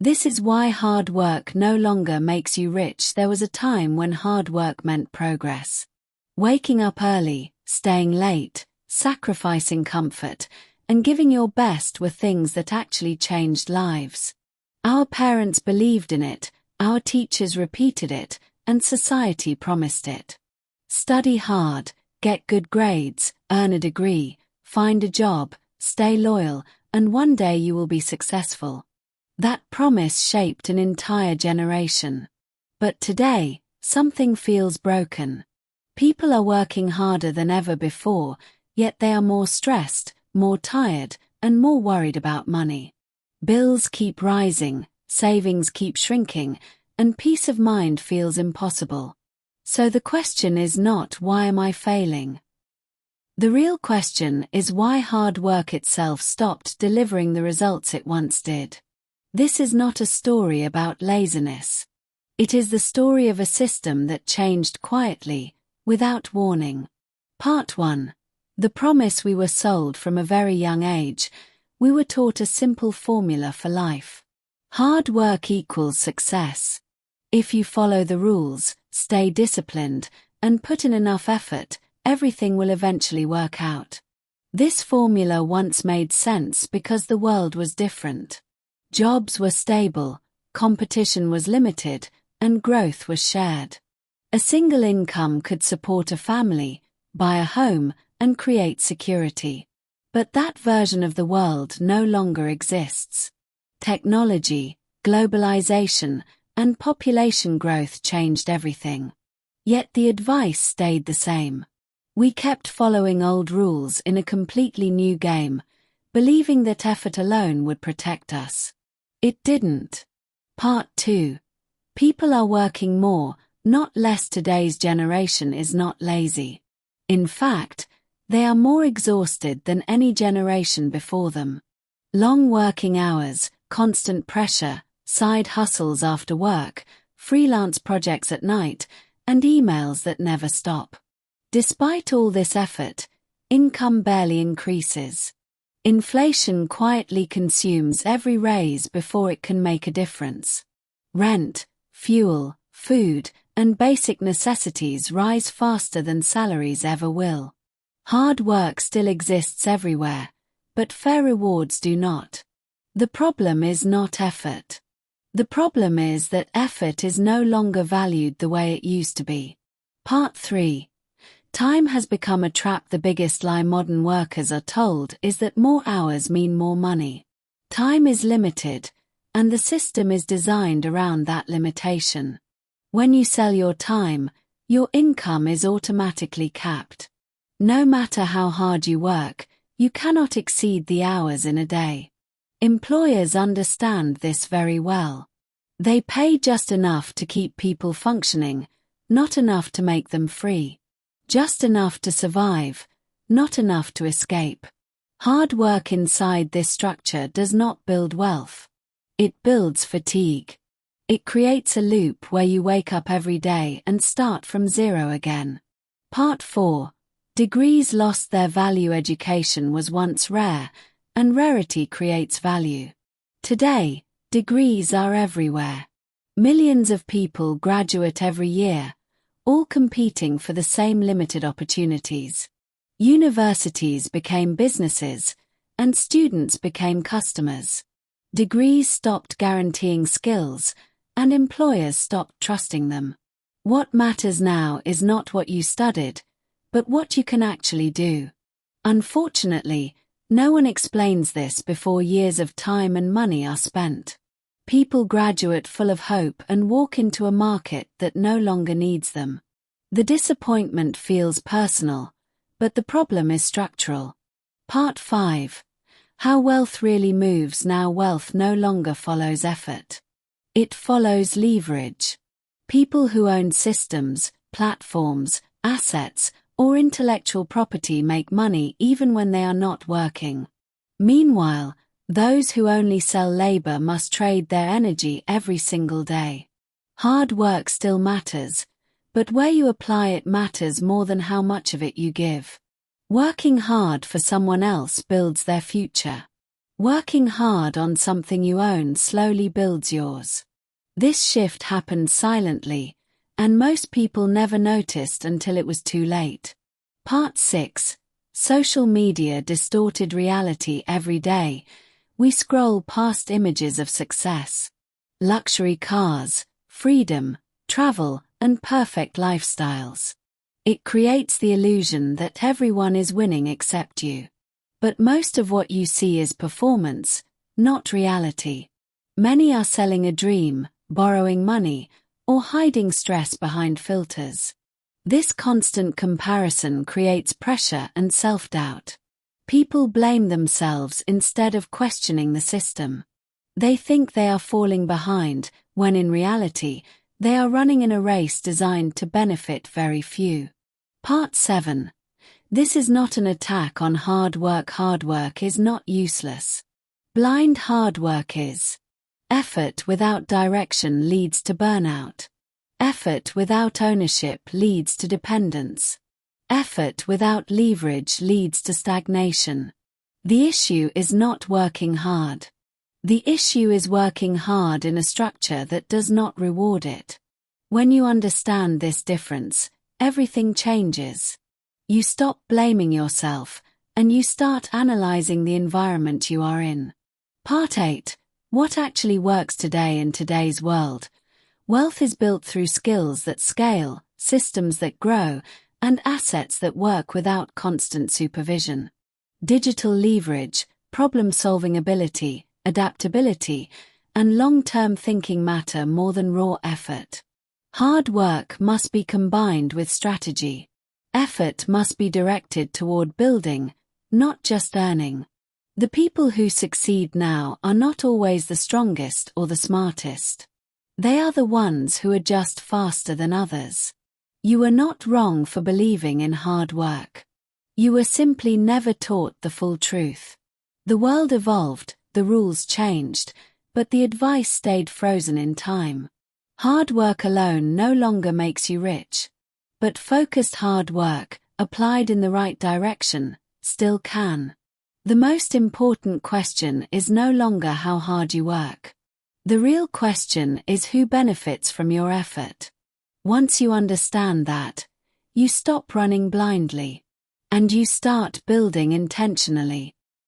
This is why hard work no longer makes you rich. There was a time when hard work meant progress. Waking up early, staying late, sacrificing comfort, and giving your best were things that actually changed lives. Our parents believed in it, our teachers repeated it, and society promised it. Study hard, get good grades, earn a degree, find a job, stay loyal, and one day you will be successful. That promise shaped an entire generation. But today, something feels broken. People are working harder than ever before, yet they are more stressed, more tired, and more worried about money. Bills keep rising, savings keep shrinking, and peace of mind feels impossible. So the question is not, why am I failing? The real question is why hard work itself stopped delivering the results it once did. This is not a story about laziness. It is the story of a system that changed quietly, without warning. Part 1. The promise we were sold from a very young age. We were taught a simple formula for life. Hard work equals success. If you follow the rules, stay disciplined, and put in enough effort, everything will eventually work out. This formula once made sense because the world was different. Jobs were stable, competition was limited, and growth was shared. A single income could support a family, buy a home, and create security. But that version of the world no longer exists. Technology, globalization, and population growth changed everything. Yet the advice stayed the same. We kept following old rules in a completely new game, believing that effort alone would protect us. It didn't. Part 2. People are working more, not less. Today's generation is not lazy. In fact, they are more exhausted than any generation before them. Long working hours, constant pressure, side hustles after work, freelance projects at night, and emails that never stop. Despite all this effort, income barely increases. Inflation quietly consumes every raise before it can make a difference. Rent, fuel, food, and basic necessities rise faster than salaries ever will. Hard work still exists everywhere, but fair rewards do not. The problem is not effort. The problem is that effort is no longer valued the way it used to be. Part 3. Time has become a trap. The biggest lie modern workers are told is that more hours mean more money. Time is limited, and the system is designed around that limitation. When you sell your time, your income is automatically capped. No matter how hard you work, you cannot exceed the hours in a day. Employers understand this very well. They pay just enough to keep people functioning, not enough to make them free. Just enough to survive, not enough to escape. Hard work inside this structure does not build wealth. It builds fatigue. It creates a loop where you wake up every day and start from zero again. Part 4. Degrees lost their value. Education was once rare, and rarity creates value. Today, degrees are everywhere. Millions of people graduate every year, all competing for the same limited opportunities. Universities became businesses, and students became customers. Degrees stopped guaranteeing skills, and employers stopped trusting them. What matters now is not what you studied, but what you can actually do. Unfortunately, no one explains this before years of time and money are spent. People graduate full of hope and walk into a market that no longer needs them. The disappointment feels personal, but the problem is structural. Part 5. How wealth really moves now. Wealth no longer follows effort. It follows leverage. People who own systems, platforms, assets, or intellectual property make money even when they are not working. Meanwhile, those who only sell labor must trade their energy every single day. Hard work still matters, but where you apply it matters more than how much of it you give. Working hard for someone else builds their future. Working hard on something you own slowly builds yours. This shift happened silently, and most people never noticed until it was too late. Part 6. Social media distorted reality every day. We scroll past images of success, luxury cars, freedom, travel, and perfect lifestyles. It creates the illusion that everyone is winning except you. But most of what you see is performance, not reality. Many are selling a dream, borrowing money, or hiding stress behind filters. This constant comparison creates pressure and self-doubt. People blame themselves instead of questioning the system. They think they are falling behind, when in reality, they are running in a race designed to benefit very few. Part 7. This is not an attack on hard work. Hard work is not useless. Blind hard work is. Effort without direction leads to burnout. Effort without ownership leads to dependence. Effort without leverage leads to stagnation. The issue is not working hard. The issue is working hard in a structure that does not reward it. When you understand this difference, everything changes. You stop blaming yourself, and you start analyzing the environment you are in. Part 8. What actually works today in today's world? Wealth is built through skills that scale, systems that grow, and assets that work without constant supervision. Digital leverage, problem-solving ability, adaptability, and long-term thinking matter more than raw effort. Hard work must be combined with strategy. Effort must be directed toward building, not just earning. The people who succeed now are not always the strongest or the smartest. They are the ones who adjust faster than others. You were not wrong for believing in hard work. You were simply never taught the full truth. The world evolved, the rules changed, but the advice stayed frozen in time. Hard work alone no longer makes you rich. But focused hard work, applied in the right direction, still can. The most important question is no longer how hard you work. The real question is who benefits from your effort. Once you understand that, you stop running blindly. And you start building intentionally.